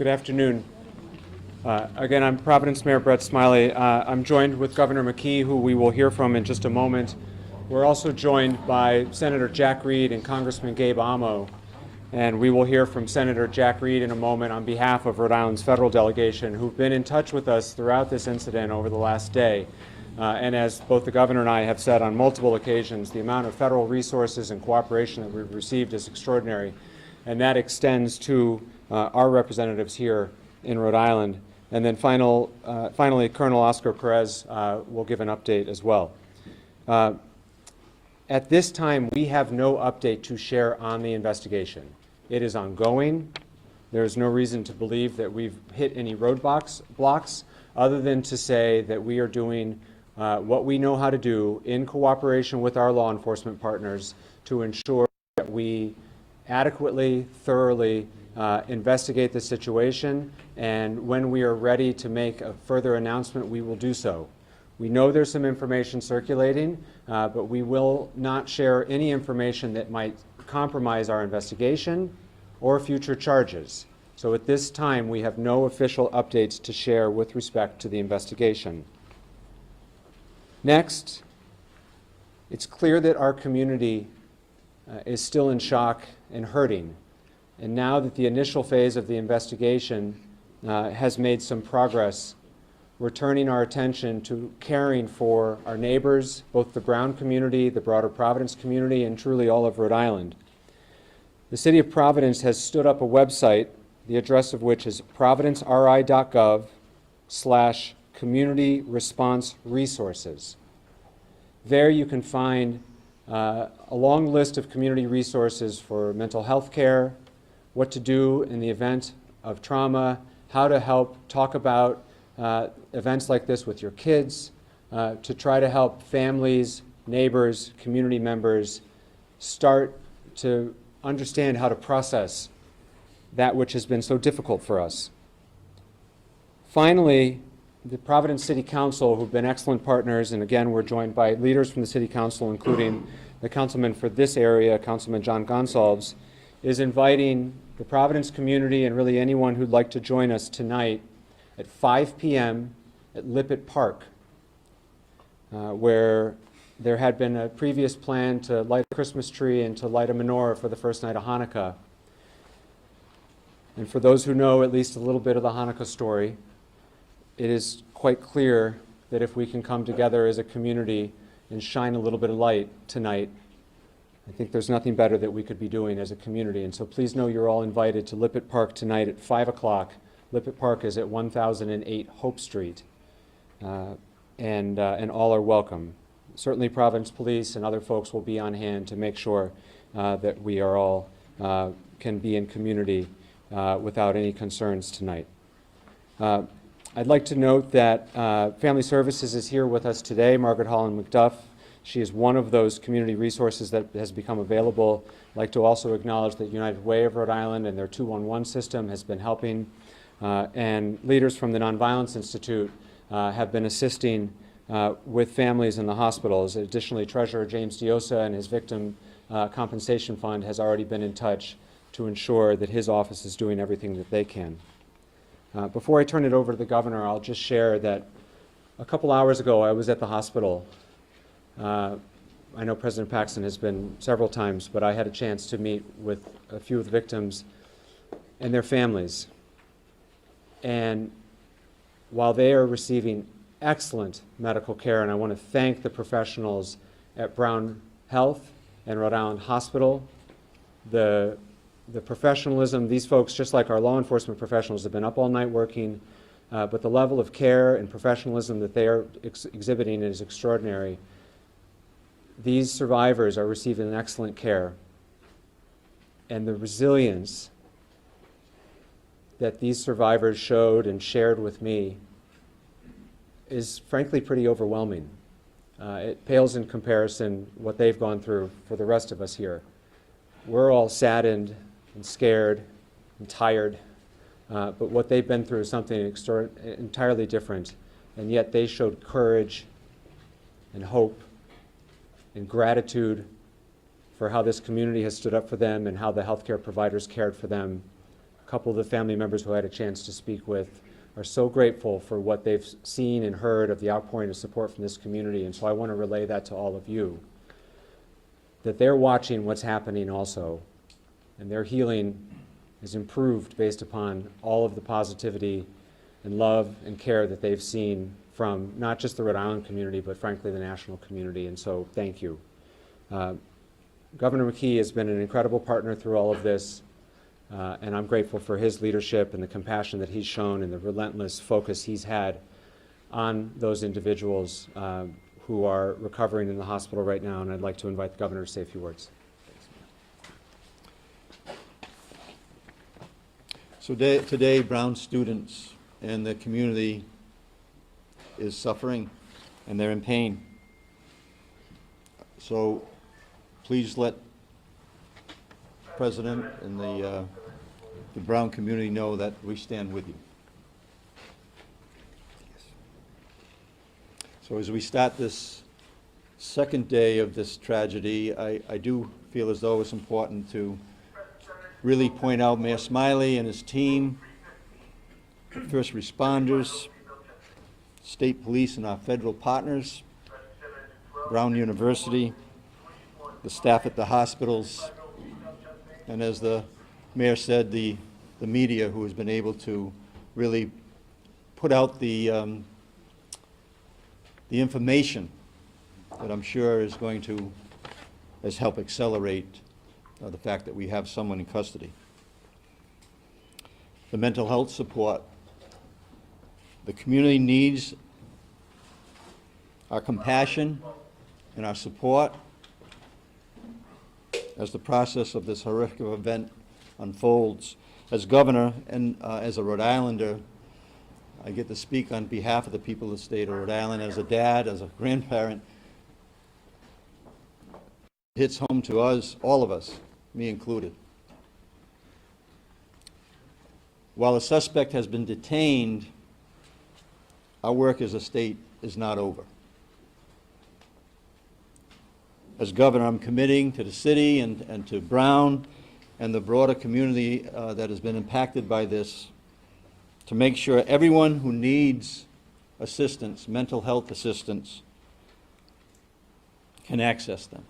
Good afternoon. Again, I'm Providence Mayor Brett Smiley. I'm joined with Governor McKee, who we will hear from in just a moment. We're also joined by Senator Jack Reed and Congressman Gabe Amo, and we will hear from Senator Jack Reed in a moment on behalf of Rhode Island's federal delegation, who've been in touch with us throughout this incident over the last day. And as both the governor and I have said on multiple occasions, the amount of federal resources and cooperation that we've received is extraordinary, and that extends to our representatives here in Rhode Island. And then finally, Colonel Oscar Perez will give an update as well. At this time, we have no update to share on the investigation. It is ongoing. There is no reason to believe that we've hit any roadblocks other than to say that we are doing what we know how to do in cooperation with our law enforcement partners to ensure that we adequately, thoroughly investigate the situation, and when we are ready to make a further announcement, we will do so. We know there's some information circulating, but we will not share any information that might compromise our investigation or future charges. So at this time, we have no official updates to share with respect to the investigation. Next, it's clear that our community is still in shock and hurting. And now that the initial phase of the investigation has made some progress, we're turning our attention to caring for our neighbors, both the Brown community, the broader Providence community, and truly all of Rhode Island. The City of Providence has stood up a website, the address of which is providenceri.gov/community response resources. There you can find a long list of community resources for mental health care, what to do in the event of trauma, how to help talk about events like this with your kids, to try to help families, neighbors, community members start to understand how to process that which has been so difficult for us. Finally, the Providence City Council, who've been excellent partners, and again, we're joined by leaders from the City Council, including the councilman for this area, Councilman John Gonsalves, is inviting the Providence community and really anyone who'd like to join us tonight at 5 p.m. at Lippitt Park, where there had been a previous plan to light a Christmas tree and to light a menorah for the first night of Hanukkah. And for those who know at least a little bit of the Hanukkah story, it is quite clear that if we can come together as a community and shine a little bit of light tonight, I think there's nothing better that we could be doing as a community. And so please know you're all invited to Lippitt Park tonight at 5 o'clock. Lippitt Park is at 1008 Hope Street, and all are welcome. Certainly Providence Police and other folks will be on hand to make sure that we are all can be in community without any concerns tonight. I'd like to note that Family Services is here with us today, Margaret Holland McDuff. She is one of those community resources that has become available. I'd like to also acknowledge that United Way of Rhode Island and their 211 system has been helping, and leaders from the Nonviolence Institute have been assisting with families in the hospitals. Additionally, Treasurer James Diosa and his Victim Compensation Fund has already been in touch to ensure that his office is doing everything that they can. Before I turn it over to the governor, I'll just share that a couple hours ago I was at the hospital. I know President Paxton has been several times, but I had a chance to meet with a few of the victims and their families. And while they are receiving excellent medical care, and I want to thank the professionals at Brown Health and Rhode Island Hospital, the professionalism, these folks, just like our law enforcement professionals, have been up all night working, but the level of care and professionalism that they are exhibiting is extraordinary. These survivors are receiving excellent care, and the resilience that these survivors showed and shared with me is frankly pretty overwhelming. It pales in comparison what they've gone through for the rest of us here. We're all saddened and scared and tired, but what they've been through is something entirely different, and yet they showed courage and hope and gratitude for how this community has stood up for them and how the healthcare providers cared for them couple of the family members who I had a chance to speak with are so grateful for what they've seen and heard of the outpouring of support from this community. And so I want to relay that to all of you, that they're watching what's happening also, and their healing is improved based upon all of the positivity and love and care that they've seen from not just the Rhode Island community, but frankly the national community. And so thank you. Governor McKee has been an incredible partner through all of this, and I'm grateful for his leadership and the compassion that he's shown and the relentless focus he's had on those individuals who are recovering in the hospital right now. And I'd like to invite the governor to say a few words. So today, Brown students and the community is suffering and they're in pain. So please let the President and the Brown community know that we stand with you. So as we start this second day of this tragedy, I do feel as though it's important to really point out Mayor Smiley and his team, first responders, state police and our federal partners, Brown University, the staff at the hospitals, and as the mayor said, the media who has been able to really put out the information that I'm sure is going to help accelerate the fact that we have someone in custody. The mental health support. The community needs our compassion and our support as the process of this horrific event unfolds. As governor and as a Rhode Islander, I get to speak on behalf of the people of the state of Rhode Island. As a dad, as a grandparent, it hits home to us, all of us, me included. While a suspect has been detained, our work as a state is not over. As governor, I'm committing to the city and to Brown and the broader community that has been impacted by this to make sure everyone who needs assistance, mental health assistance, can access them.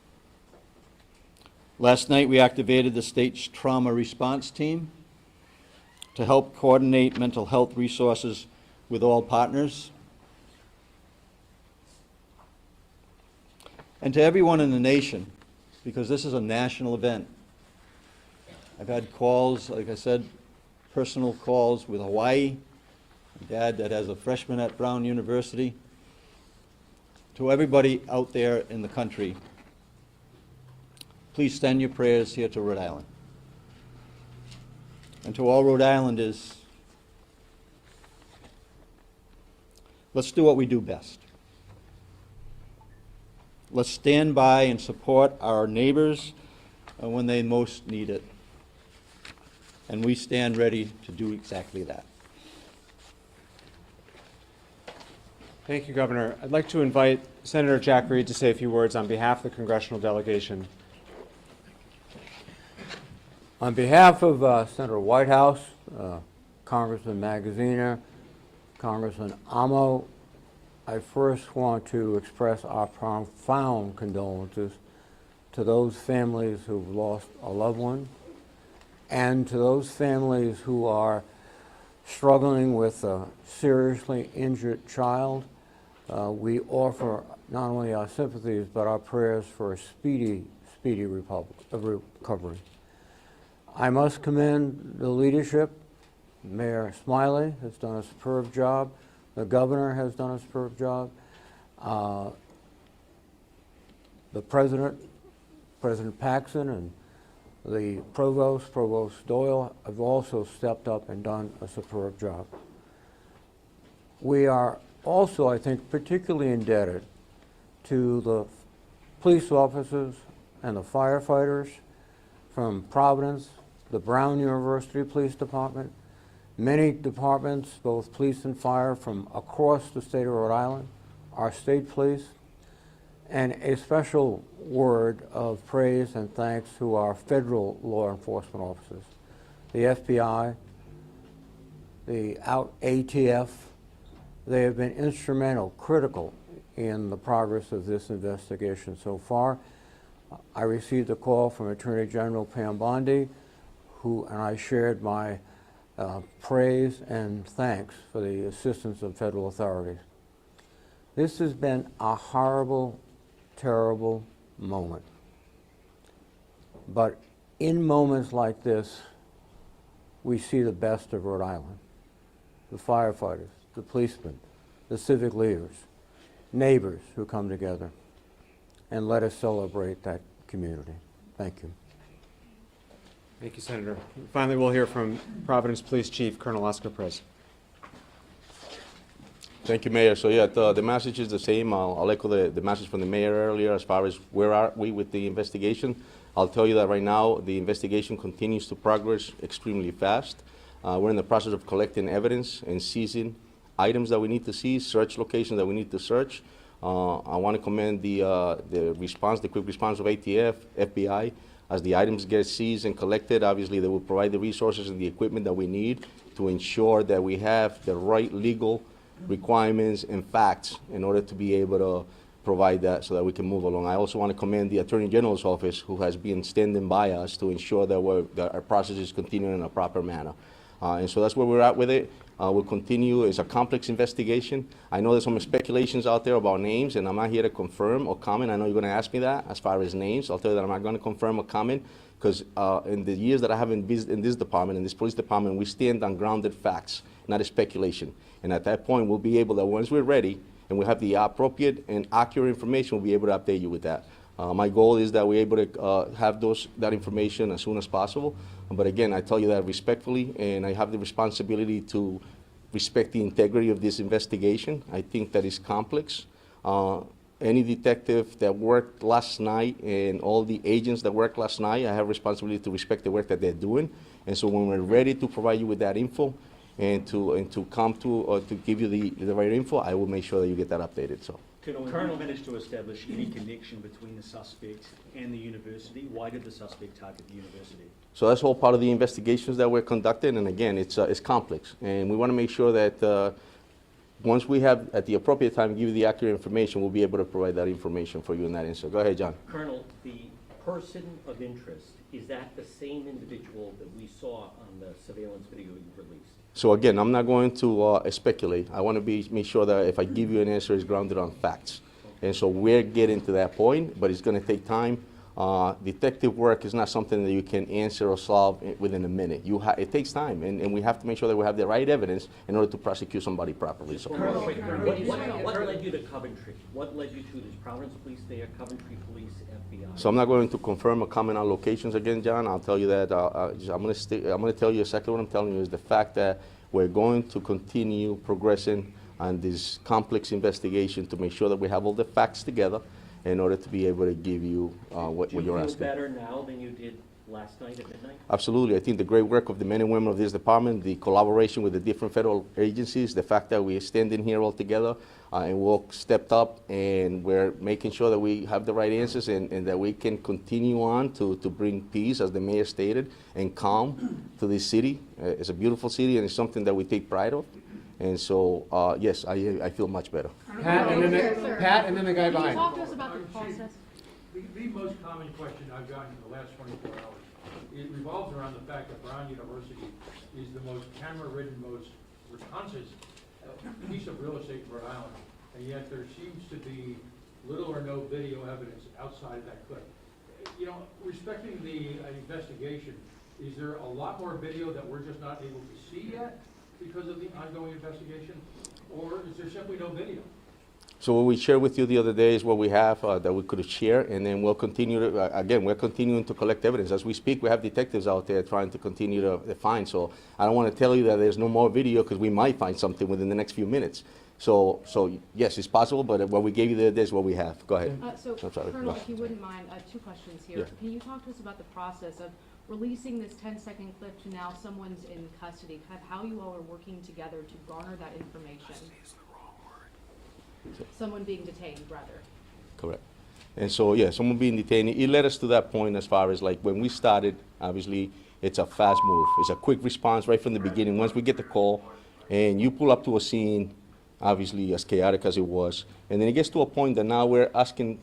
Last night, we activated the state's trauma response team to help coordinate mental health resources with all partners. And to everyone in the nation, because this is a national event. I've had calls, like I said, personal calls with Hawaii, a dad that has a freshman at Brown University. To everybody out there in the country, please send your prayers here to Rhode Island. And to all Rhode Islanders, let's do what we do best. Let's stand by and support our neighbors when they most need it. And we stand ready to do exactly that. Thank you, Governor. I'd like to invite Senator Jack Reed to say a few words on behalf of the congressional delegation. On behalf of Senator Whitehouse, Congressman Magaziner, Congressman Amo, I first want to express our profound condolences to those families who've lost a loved one and to those families who are struggling with a seriously injured child. We offer not only our sympathies but our prayers for a speedy recovery. I must commend the leadership. Mayor Smiley has done a superb job. The governor has done a superb job. The President Paxson, and the Provost Doyle have also stepped up and done a superb job. We are also, I think, particularly indebted to the police officers and the firefighters from Providence, the Brown University Police Department, many departments, both police and fire from across the state of Rhode Island, our state police, and a special word of praise and thanks to our federal law enforcement officers, the FBI, the ATF. They have been instrumental, critical in the progress of this investigation so far. I received a call from Attorney General Pam Bondi, and I shared my praise and thanks for the assistance of federal authorities. This has been a horrible, terrible moment. But in moments like this, we see the best of Rhode Island. The firefighters, the policemen, the civic leaders, neighbors who come together, and let us celebrate that community. Thank you. Thank you, Senator. Finally, we'll hear from Providence Police Chief Colonel Oscar Perez. Thank you, Mayor. So yeah, the message is the same. I'll echo the message from the mayor earlier as far as where are we with the investigation. I'll tell you that right now the investigation continues to progress extremely fast. We're in the process of collecting evidence and seizing items that we need to seize, search locations that we need to search. I want to commend the response, the quick response of ATF, FBI. As the items get seized and collected, obviously they will provide the resources and the equipment that we need to ensure that we have the right legal requirements and facts in order to be able to provide that so that we can move along. I also want to commend the Attorney General's office, who has been standing by us to ensure that our process is continuing in a proper manner. And so that's where we're at with it. We'll continue. It's a complex investigation. I know there's some speculations out there about names, and I'm not here to confirm or comment. I know you're going to ask me that as far as names. I'll tell you that I'm not going to confirm or comment, because in the years that I have in this department, in this police department, we stand on grounded facts, not a speculation. And at that point, we'll be able to, once we're ready and we have the appropriate and accurate information, we'll be able to update you with that. My goal is that we're able to have that information as soon as possible. But again, I tell you that respectfully, and I have the responsibility to respect the integrity of this investigation. I think that is complex. Any detective that worked last night and all the agents that worked last night, I have responsibility to respect the work that they're doing. And so when we're ready to provide you with that info and to come to or to give you the right info, I will make sure that you get that updated. So. Colonel managed to establish any connection between the suspect and the university. Why did the suspect target the university? So that's all part of the investigations that we're conducting, and again, it's complex, and we want to make sure that once we have, at the appropriate time, give you the accurate information, we'll be able to provide that information for you in that instance. Go ahead, John. Colonel, the person of interest, is that the same individual that we saw on the surveillance video you released? So again, I'm not going to speculate. I want to make sure that if I give you an answer, it's grounded on facts. And so we're getting to that point, but it's going to take time. Detective work is not something that you can answer or solve within a minute. It takes time, and we have to make sure that we have the right evidence in order to prosecute somebody properly. So. Colonel, what led you to Coventry? What led you to this Providence Police there, Coventry Police, FBI? So I'm not going to confirm or comment on locations again, John. I'll tell you that I'm going to tell you exactly what I'm telling you is the fact that we're going to continue progressing on this complex investigation to make sure that we have all the facts together in order to be able to give you what you're asking. Do you feel better now than you did last night at midnight? Absolutely. I think the great work of the men and women of this department, the collaboration with the different federal agencies, the fact that we're standing here all together and we all stepped up and we're making sure that we have the right answers and that we can continue on to bring peace, as the mayor stated, and calm to this city. It's a beautiful city, and it's something that we take pride of. And so, yes, I feel much better. Pat, and then the guy Can you behind. talk to us about the process? The most common question I've gotten in the last 24 hours, it revolves around the fact that Brown University is the most camera-ridden, most responsive piece of real estate in Rhode Island, and yet there seems to be little or no video evidence outside of that clip. You know, respecting the investigation, is there a lot more video that we're just not able to see yet because of the ongoing investigation, or is there simply no video? So what we shared with you the other day is what we have that we could share, and then we'll continue to, again, we're continuing to collect evidence. As we speak, we have detectives out there trying to continue to find. So I don't want to tell you that there's no more video, because we might find something within the next few minutes. So yes, it's possible, but what we gave you the other day is what we have. Go ahead. So, I'm sorry. Colonel, if you wouldn't mind, two questions here. Yeah. Can you talk to us about the process of releasing this 10-second clip to now someone's in custody, kind of how you all are working together to garner that information? Someone being detained, rather. Correct. And so, yeah, someone being detained, it led us to that point as far as, like, when we started, obviously, it's a fast move. It's a quick response right from the beginning. Once we get the call, and you pull up to a scene, obviously as chaotic as it was, and then it gets to a point that now we're asking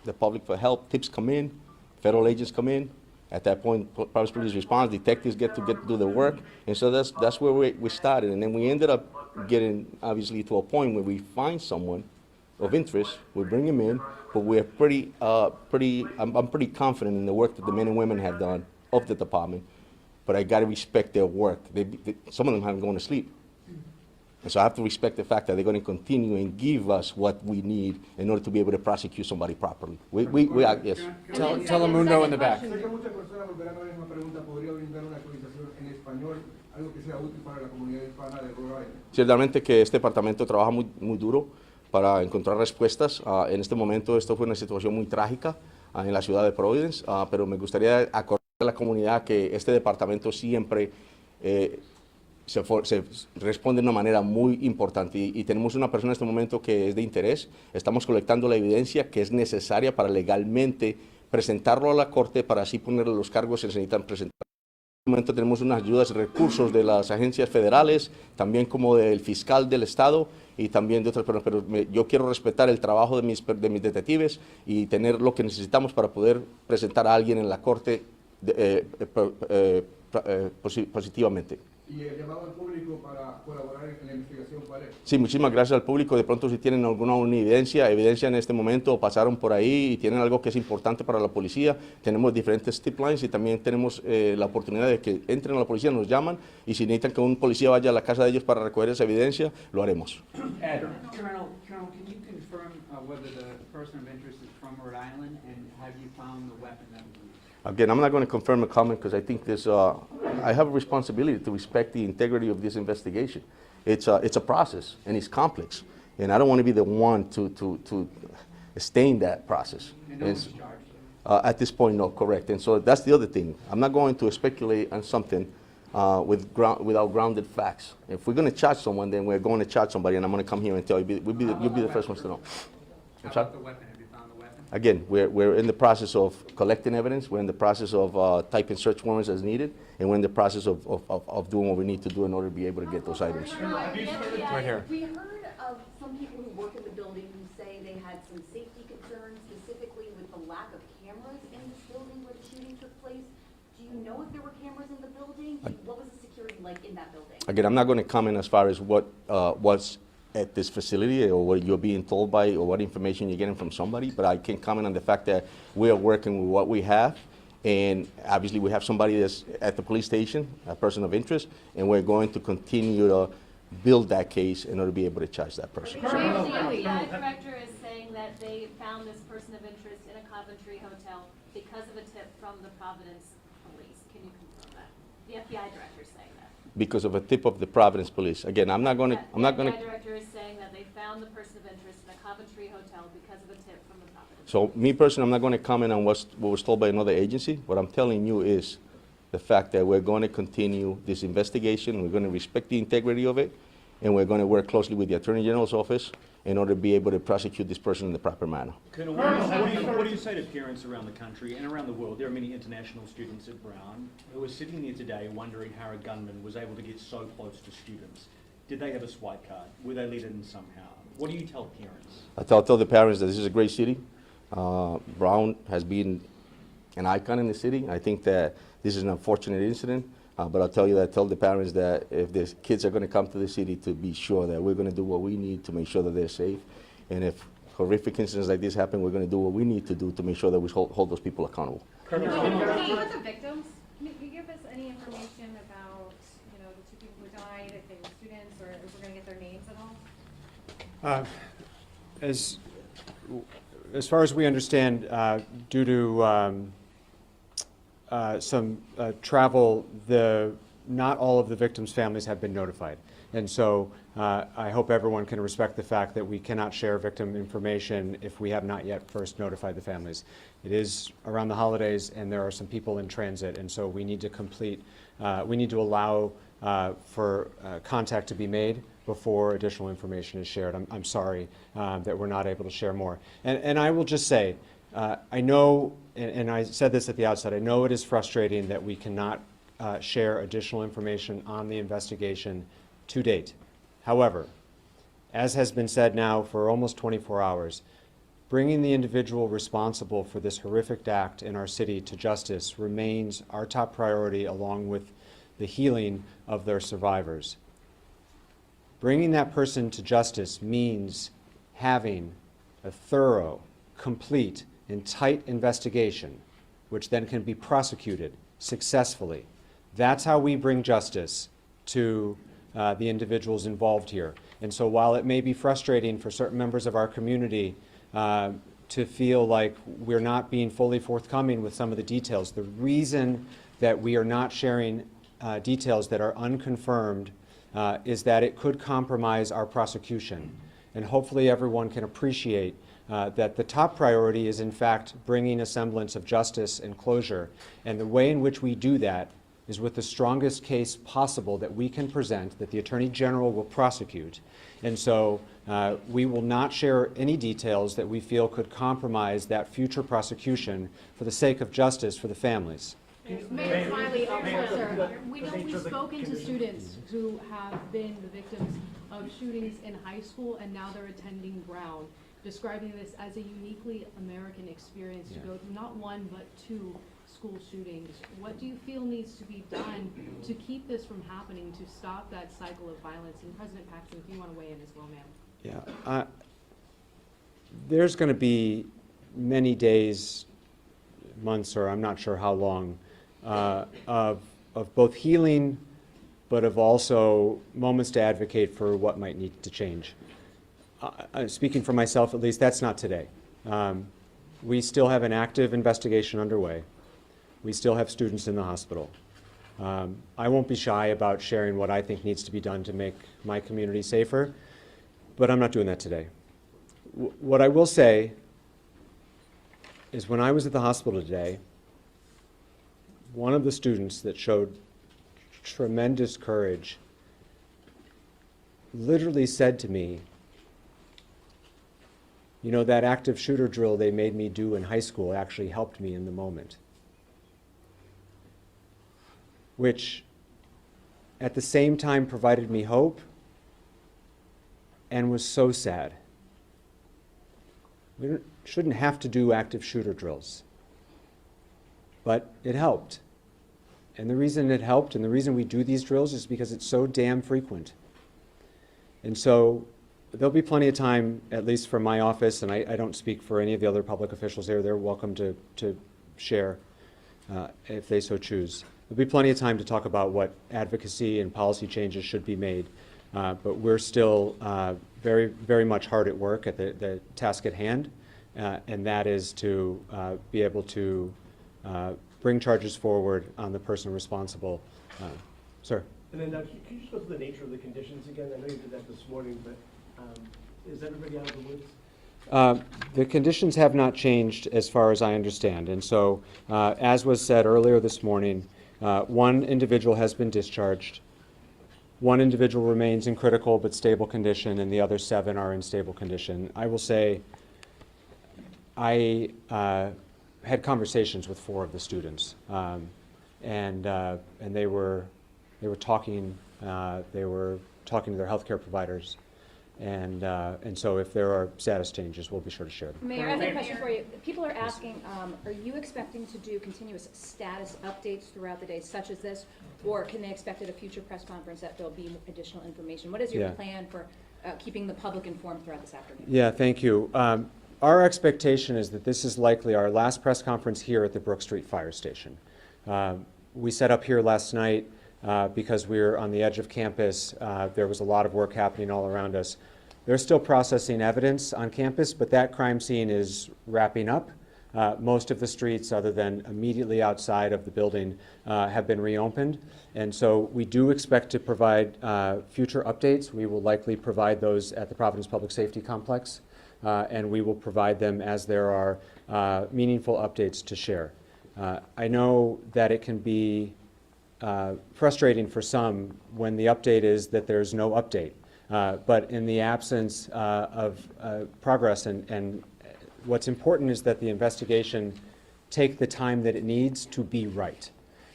the public for help, tips come in, federal agents come in. At that point, Providence Police responds, detectives get to do the work, and so that's where we started, and then we ended up getting, obviously, to a point where we find someone of interest, we bring him in, but we're I'm pretty confident in the work that the men and women have done of the department, but I gotta respect their work. Some of them haven't gone to sleep. And so I have to respect the fact that they're going to continue and give us what we need in order to be able to prosecute somebody properly. Yes. Telemundo in the back. Sé que muchas personas volverán a ver una pregunta. ¿Podría brindar una actualización en español, algo que sea útil para la comunidad hispana de Rhode Island? Ciertamente que este departamento trabaja muy duro para encontrar respuestas. En este momento esto fue una situación muy trágica en la ciudad de Providence, pero me gustaría acordar a la comunidad que este departamento siempre se responde de una manera muy importante y tenemos una persona en este momento que es de interés. Estamos colectando la evidencia que es necesaria para legalmente presentarlo a la corte para así ponerle los cargos que se necesitan presentar. En este momento tenemos unas ayudas y recursos de las agencias federales, también como del fiscal del estado y también de otras personas, pero yo quiero respetar el trabajo de mis detectives y tener lo que necesitamos para poder presentar a alguien en la corte positivamente. Y el llamado al público para colaborar en la investigación, ¿cuál es? Sí, muchísimas gracias al público. De pronto si tienen alguna evidencia en este momento, pasaron por ahí y tienen algo que es importante para la policía, tenemos diferentes tip lines y también tenemos la oportunidad de que entren a la policía, nos llaman y si necesitan que un policía vaya a la casa de ellos para recoger esa evidencia, lo haremos. Colonel, can you confirm whether the person of interest is from Rhode Island and have you found the weapon that was used? Again, I'm not going to confirm a comment because I think I have a responsibility to respect the integrity of this investigation. It's a process and it's complex, and I don't want to be the one to stain that process. And no one's charged. At this point, no, correct. And so that's the other thing. I'm not going to speculate on something without grounded facts. If we're going to charge someone, then we're going to charge somebody, and I'm going to come here and tell you. You'll be the first ones to know. How about the weapon? Have you found the weapon? Again, we're in the process of collecting evidence. We're in the process of typing search warrants as needed, and we're in the process of doing what we need to do in order to be able to get those items. Right here. We heard of some people who work in the building who say they had some safety concerns, specifically with the lack of cameras in this building where the shooting took place. Do you know if there were cameras in the building? What was the security like in that building? Again, I'm not going to comment as far as what was at this facility or what you're being told by or what information you're getting from somebody, but I can comment on the fact that we are working with what we have, and obviously we have somebody that's at the police station, a person of interest, and we're going to continue to build that case in order to be able to charge that person. The FBI director is saying that they found this person of interest in a Coventry hotel because of a tip from the Providence police. Can you confirm that? The FBI director is saying that. Because of a tip of the Providence police. Again, I'm not going to. The FBI director is saying that they found the person of interest in a Coventry hotel because of a tip from the Providence. So me personally, I'm not going to comment on what was told by another agency. What I'm telling you is the fact that we're going to continue this investigation. We're going to respect the integrity of it, and we're going to work closely with the Attorney General's office in order to be able to prosecute this person in the proper manner. Colonel, what do you say to parents around the country and around the world? There are many international students at Brown who are sitting here today wondering how a gunman was able to get so close to students. Did they have a swipe card? Were they let in somehow? What do you tell parents? I tell the parents that this is a great city. Brown has been an icon in the city. I think that this is an unfortunate incident, but I'll tell the parents that if the kids are going to come to the city, to be sure that we're going to do what we need to make sure that they're safe. And if horrific incidents like this happen, we're going to do what we need to do to make sure that we hold those people accountable. Some of the victims, can you give us any information about, the two people who died, if they were students, or if we're going to get their names at all? As far as we understand, due to some travel, not all of the victims' families have been notified. And so I hope everyone can respect the fact that we cannot share victim information if we have not yet first notified the families. It is around the holidays, and there are some people in transit, and so we need to allow for contact to be made before additional information is shared. I'm sorry that we're not able to share more. And I will just say, I know, and I said this at the outset, I know it is frustrating that we cannot share additional information on the investigation to date. However, as has been said now for almost 24 hours, bringing the individual responsible for this horrific act in our city to justice remains our top priority, along with the healing of their survivors. Bringing that person to justice means having a thorough, complete, and tight investigation, which then can be prosecuted successfully. That's how we bring justice to the individuals involved here. And so while it may be frustrating for certain members of our community to feel like we're not being fully forthcoming with some of the details, the reason that we are not sharing details that are unconfirmed is that it could compromise our prosecution. And hopefully everyone can appreciate that the top priority is in fact bringing a semblance of justice and closure. And the way in which we do that is with the strongest case possible that we can present, that the Attorney General will prosecute. And so we will not share any details that we feel could compromise that future prosecution for the sake of justice for the families. Mayor Smiley, sir, we know we've spoken to students who have been the victims of shootings in high school and now they're attending Brown, describing this as a uniquely American experience to go through not one but two school shootings. What do you feel needs to be done to keep this from happening, to stop that cycle of violence? And President Paxton, if you want to weigh in as well, ma'am. Yeah, there's going to be many days, months, or I'm not sure how long, of both healing, but of also moments to advocate for what might need to change. Speaking for myself, at least, that's not today. We still have an active investigation underway. We still have students in the hospital. I won't be shy about sharing what I think needs to be done to make my community safer, but I'm not doing that today. What I will say is when I was at the hospital today, one of the students that showed tremendous courage literally said to me, you know, that active shooter drill they made me do in high school actually helped me in the moment. Which at the same time provided me hope and was so sad. We shouldn't have to do active shooter drills, but it helped. And the reason it helped and the reason we do these drills is because it's so damn frequent. And so there'll be plenty of time, at least from my office, and I don't speak for any of the other public officials here, they're welcome to share if they so choose. There'll be plenty of time to talk about what advocacy and policy changes should be made, but we're still very, very much hard at work at the task at hand, and that is to be able to bring charges forward on the person responsible. Sir? And then can you just go through the nature of the conditions again? I know you did that this morning, but is everybody out of the woods? The conditions have not changed as far as I understand. And so, as was said earlier this morning, one individual has been discharged. One individual remains in critical but stable condition, and the other 7 are in stable condition. I will say I had conversations with 4 of the students, and they were talking. They were talking to their healthcare providers, and so if there are status changes, we'll be sure to share them. Mayor, I have a question for you. People are asking, are you expecting to do continuous status updates throughout the day, such as this, or can they expect at a future press conference that there'll be additional information? What is your plan for keeping the public informed throughout this afternoon? Yeah, thank you. Our expectation is that this is likely our last press conference here at the Brook Street Fire Station. We set up here last night because we're on the edge of campus. There was a lot of work happening all around us. They're still processing evidence on campus, but that crime scene is wrapping up. Most of the streets, other than immediately outside of the building, have been reopened. And so we do expect to provide future updates. We will likely provide those at the Providence Public Safety Complex, and we will provide them as there are meaningful updates to share. I know that it can be frustrating for some when the update is that there's no update. But in the absence of progress, and what's important is that the investigation take the time that it needs to be right.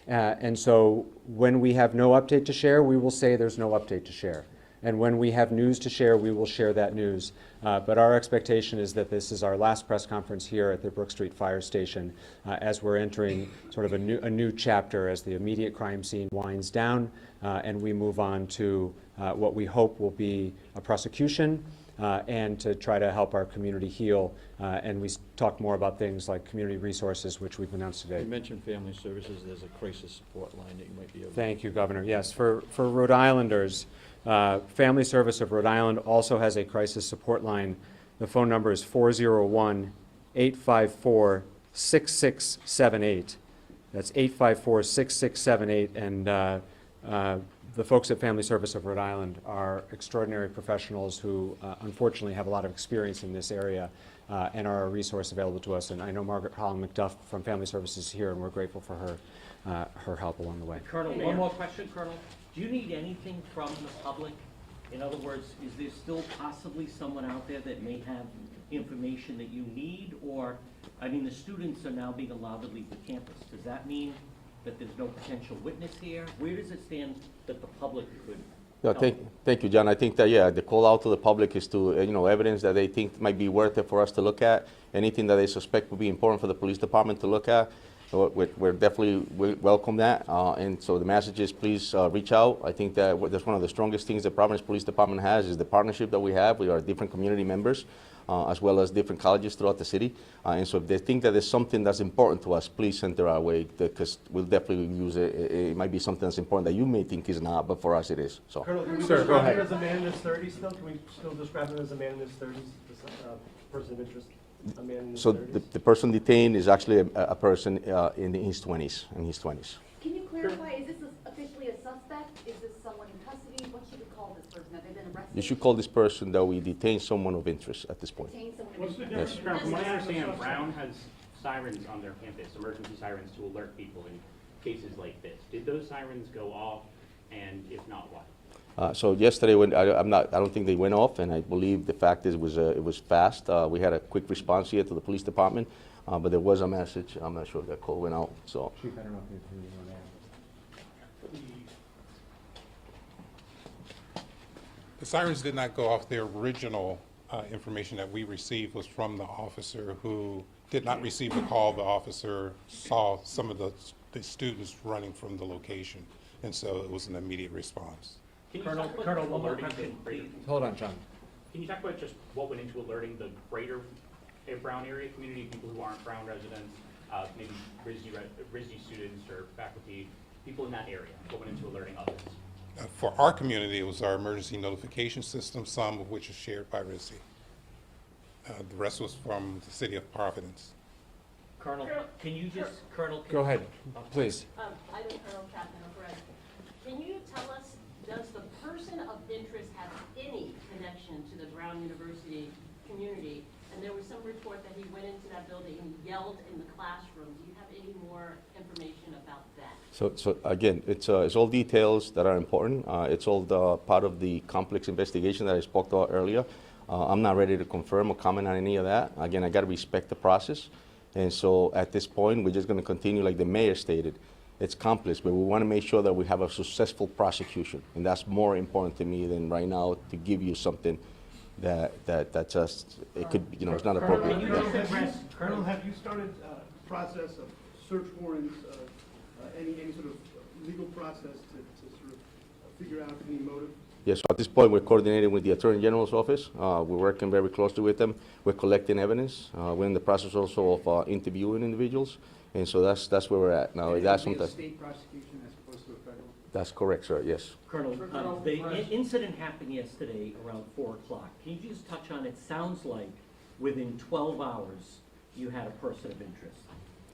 And so when we have no update to share, we will say there's no update to share. And when we have news to share, we will share that news. But our expectation is that this is our last press conference here at the Brook Street Fire Station as we're entering sort of a new chapter as the immediate crime scene winds down and we move on to what we hope will be a prosecution and to try to help our community heal. And we talk more about things like community resources, which we've announced today. You mentioned family services. There's a crisis support line that you might be able to... Thank you, Governor. Yes, for Rhode Islanders, Family Service of Rhode Island also has a crisis support line. The phone number is 401-854-6678. That's 854-6678. And the folks at Family Service of Rhode Island are extraordinary professionals who unfortunately have a lot of experience in this area and are a resource available to us. And I know Margaret Holland McDuff from Family Services is here, and we're grateful for her help along the way. Colonel, one more question, Colonel. Do you need anything from the public? In other words, is there still possibly someone out there that may have information that you need? Or, I mean, the students are now being allowed to leave the campus. Does that mean that there's no potential witness here? Where does it stand that the public could No, thank you, John. I think that, yeah, the call out to the public is to, evidence that they think might be worth it for us to look at. Anything that they suspect would be important for the police department to look at, we're definitely welcome that. And so the message is please reach out. I think that that's one of the strongest things the Providence Police Department has is the partnership that we have with our different community members, as well as different colleges throughout the city. And so if they think that there's something that's important to us, please send it our way, because we'll definitely use it. It might be something that's important that you may think is not, but for us it is. So. Colonel, can we Sir, go describe ahead. him as a man in his 30s still? Can we still describe him as a man in his 30s, this person of interest? A man in his So 30s? the person detained is actually a person in his 20s. Can you clarify, is this officially a suspect? Is this someone in custody? What should we call this person? Have they been arrested? You should call this person that we detain someone of interest at this point. Detain someone of What's the interest? difference, Colonel? From what I understand, Brown has sirens on their campus, emergency sirens to alert people in cases like this. Did those sirens go off, and if not, why? So yesterday, when I don't think they went off, and I believe the fact is it was fast. We had a quick response here to the police department, but there was a message. I'm not sure if that call went out. So. Chief, I don't know if you want to add. The sirens did not go off. The original information that we received was from the officer who did not receive the call. The officer saw some of the students running from the location, and so it was an immediate response. Can you Colonel, talk about Colonel, one more alerting the question, greater- please. Hold on, John. Can you talk about just what went into alerting the greater Brown area community, people who aren't Brown residents, maybe RISD students or faculty, people in that area? What went into alerting others? For our community, it was our emergency notification system, some of which is shared by RISD. The rest was from the city of Providence. Colonel, can you just, Colonel? Go ahead, please. I'm Colonel Catherine O'Brien. Can you tell us, does the person of interest have any connection to the Brown University community? And there was some report that he went into that building and yelled in the classroom. Do you have any more information about that? So again, it's all details that are important. It's all part of the complex investigation that I spoke about earlier. I'm not ready to confirm or comment on any of that. Again, I got to respect the process. And so at this point, we're just going to continue like the mayor stated. It's complex, but we want to make sure that we have a successful prosecution. And that's more important to me than right now to give you something that just, it could, it's not appropriate. Colonel, have you started a process of search warrants, any sort of legal process to sort of figure out any motive? Yes, so at this point, we're coordinating with the Attorney General's office. We're working very closely with them. We're collecting evidence. We're in the process also of interviewing individuals. And so that's where we're at now. That's It'll be a something. state prosecution as opposed to a federal? That's correct, sir, yes. Colonel, the incident happened yesterday around 4 o'clock. Can you just touch on, it sounds like within 12 hours, you had a person of interest.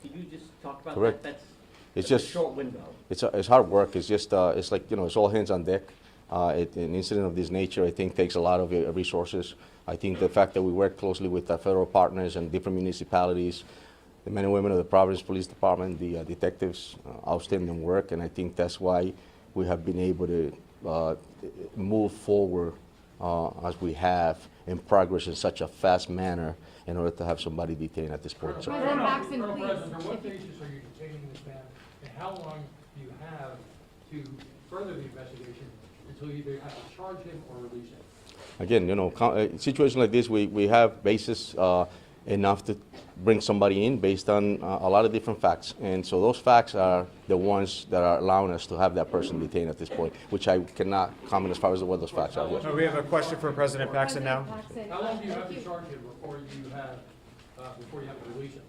Can you just talk about Correct. that? It's That's just a short window. It's hard work. It's just it's like it's all hands on deck. An incident of this nature, I think, takes a lot of resources. I think the fact that we work closely with the federal partners and different municipalities, the men and women of the Providence Police Department, the detectives, outstanding work, and I think that's why we have been able to move forward as we have in progress in such a fast manner in order to have somebody detained at this point. So. President Paxton, Colonel please. President, on what basis are you detaining this man, and how long do you have to further the investigation until you either have to charge him or release him? Again, situation like this, we have basis enough to bring somebody in based on a lot of different facts. And so those facts are the ones that are allowing us to have that person detained at this point, which I cannot comment as far as what those facts are. Yes. We have a question for President Paxton now. How long do you have to charge him before you have to release him?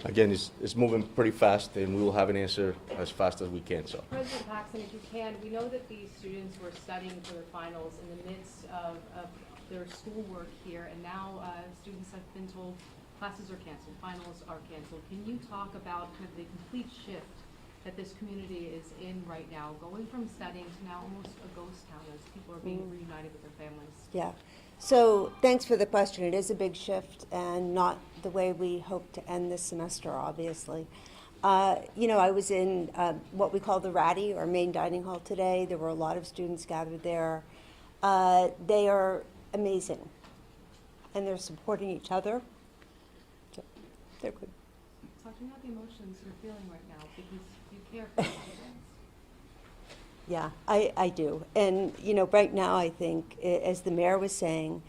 Again, it's moving pretty fast, and we will have an answer as fast as we can. So. President Paxton, if you can, we know that these students were studying for their finals in the midst of their schoolwork here, and now students have been told classes are canceled, finals are canceled. Can you talk about kind of the complete shift that this community is in right now, going from studying to now almost a ghost town as people are being reunited with their families? Yeah. So thanks for the question. It is a big shift and not the way we hope to end this semester, obviously. I was in what we call the Ratty, or main dining hall today. There were a lot of students gathered there. They are amazing, and they're supporting each other. So they're good. Talk to me about the emotions you're feeling right now, because you care for the students. Yeah, I do. And, right now I think, as the mayor was saying,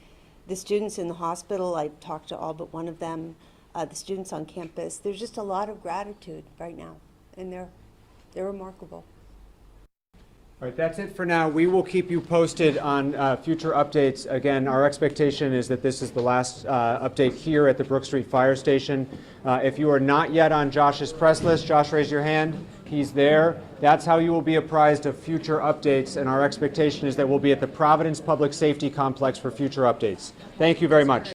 the students in the hospital, I talked to all but one of them, the students on campus, there's just a lot of gratitude right now, and they're remarkable. All right, that's it for now. We will keep you posted on future updates. Again, our expectation is that this is the last update here at the Brook Street Fire Station. If you are not yet on Josh's press list, Josh, raise your hand. He's there. That's how you will be apprised of future updates, and our expectation is that we'll be at the Providence Public Safety Complex for future updates. Thank you very much.